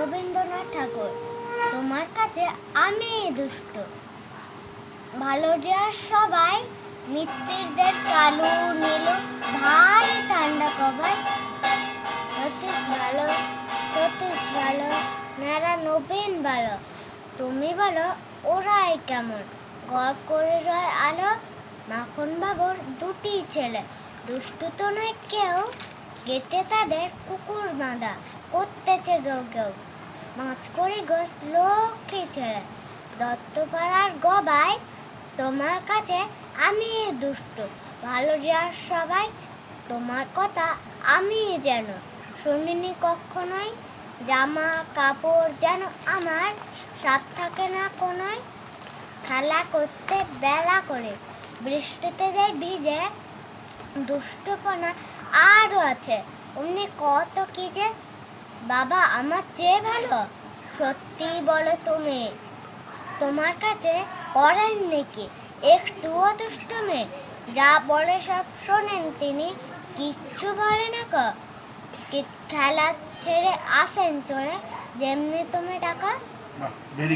রবীন্দ্রনাথ ঠাকুর। তোমার কাছে আমি দুষ্ট, ভালো যে সবাই, মিত্রদের কালু নীলু, ভারী ঠান্ডা কবাই। সতীশ ভালো, নারা নবীন ভালো। তুমি বলো ওরাই কেমন, ঘর করে রয় আলো। মাখন বাবুর দুটি ছেলে, দুষ্টু তো নয় কেউ, গেটে তাদের কুকুর বাঁধা, করতেছে কেউ কেউ। মাছ করে গোস লক্ষ্মী ছেলে, দত্তপাড়ার গবাই। তোমার কাছে আমি দুষ্ট, ভালো যে সবাই। তোমার কথা আমি যেন শুনিনি কখনোই, জামা কাপড় যেন আমার সাপ থাকে না কোনোই। খেলা করতে বেলা করে, বৃষ্টিতে যাই ভিজে, দুষ্টপনা আরও আছে অমনি কত কি যে। বাবা আমার চেয়ে ভালো, সত্যি বলো তুমি, তোমার কাছে করেন নাকি একটুও দুষ্টুমি? যা বলে সব শোনেন তিনি, কিচ্ছু বলে না গো। খেলা ছেড়ে আসেন চলে, যেমনি তুমি টাকা।